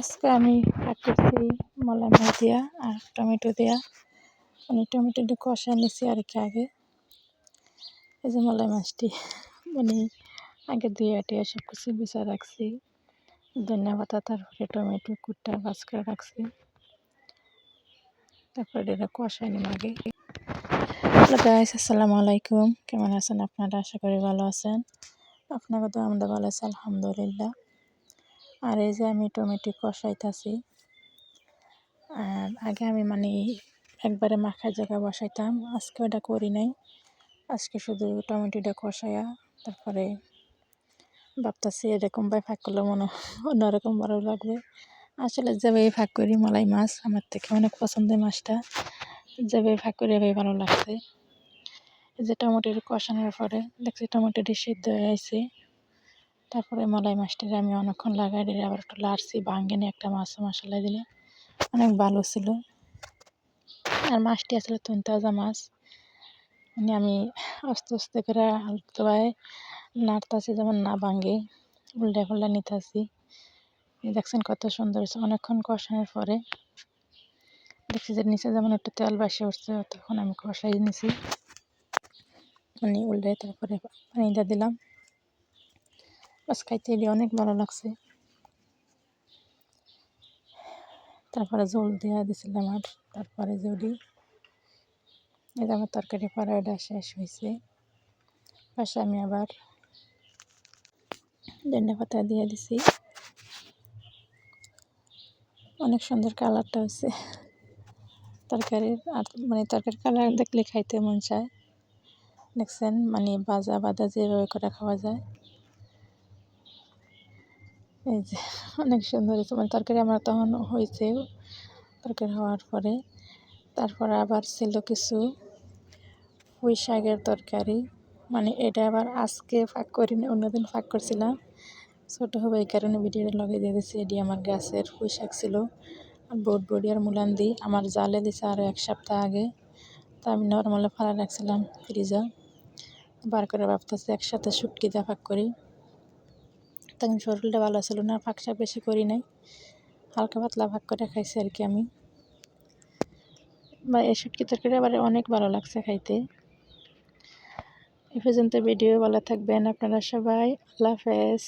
আজকে আমি শাক করছি মলাই মাছ দিয়া আর টমেটো দিয়া, মানে টমেটোটা কষায় নিছি আর কি আগে। এই যে মলাই মাছটি মানে আগে ধুয়ে আটিয়ে সব কিছু গুছিয়ে রাখছি, ধনিয়া পাতা, তারপরে টমেটো কুটটা ভাজ করে রাখছি। তারপরে এটা কষায় নিম আগে। হ্যালো গাইস, আসসালামু আলাইকুম। কেমন আছেন আপনারা? আশা করি ভালো আছেন। আপনাকে তো আমরা ভালো আছি আলহামদুলিল্লাহ। আর এই যে আমি টমেটো কষাইতেছি। আর আগে আমি মানে একবারে মাখার জায়গা বসাইতাম, আজকে ওটা করি নাই। আজকে শুধু টমেটোটা কষাইয়া তারপরে ভাবতেছি এরকমভাবে ভাগ করলে মনে অন্যরকম ভালো লাগবে। আসলে যেভাবে ভাগ করি মলাই মাছ আমার থেকে অনেক পছন্দের মাছটা, যেভাবে ভাগ করি এভাবে ভালো লাগছে। এই যে টমেটোর কষানোর পরে দেখছি টমেটোটি সিদ্ধ হয়ে আছে। তারপরে মলাই মাছটা আমি অনেকক্ষণ লাগাই দিয়ে আবার একটু লাড়ছি, ভাঙ্গেনি একটা মাছ মশলা দিলে অনেক ভালো ছিল। আর মাছটি আসলে তাজা মাছ, মানে আমি আস্তে আস্তে করে আলতোভাবে নাড়তাছি যেমন না ভাঙ্গে, উল্টে পাল্টে নিতেছি। দেখছেন কত সুন্দর হয়েছে। অনেকক্ষণ কষানোর পরে দেখছি যে নিচে যেমন একটু তেল বাসে উঠছে, তখন আমি কষাই নিছি, মানে উল্টে তারপরে পানি দিয়ে দিলাম। বাস খাইতে এটি অনেক ভালো লাগছে। তারপরে জল দিয়ে দিছিলাম আর তারপরে যদি এই যে আমার তরকারি পাড়াটা শেষ হয়েছে, পাশে আমি আবার ধনিয়া পাতা দিয়ে দিছি। অনেক সুন্দর কালারটা হচ্ছে তরকারির, আর মানে তরকারির কালার দেখলে খাইতে মন চায়। দেখছেন মানে ভাজা বাদা যেভাবে করে খাওয়া যায়। এই যে অনেক সুন্দর হয়েছে, মানে তরকারি আমার তখন হয়েছে। তরকারি হওয়ার পরে তারপরে আবার ছিল কিছু পুঁই শাকের তরকারি, মানে এটা আবার আজকে ফাঁক করিনি, অন্যদিন ফাঁক করছিলাম। ছোটো হবে এই কারণে ভিডিওটা লগে দিয়ে দিচ্ছি। এটি আমার গাছের পুঁই শাক ছিল, আর বড়ি আর মুলান দিই আমার জালে দিছে আরও 1 সপ্তাহ আগে। তা আমি নর্মালে ফালা রাখছিলাম ফ্রিজে, বার করে ভাবতেছি একসাথে শুটকি দিয়ে ফাঁক করি। তখন শরীরটা ভালো ছিল না, ফাঁক শাক বেশি করি নাই, হালকা পাতলা ভাগ করে খাইছি আর কি আমি। বা এই শুটকি তরকারি আবার অনেক ভালো লাগছে খাইতে। এই পর্যন্ত ভিডিও ভালো থাকবেন আপনারা সবাই। আল্লাহ হাফেজ।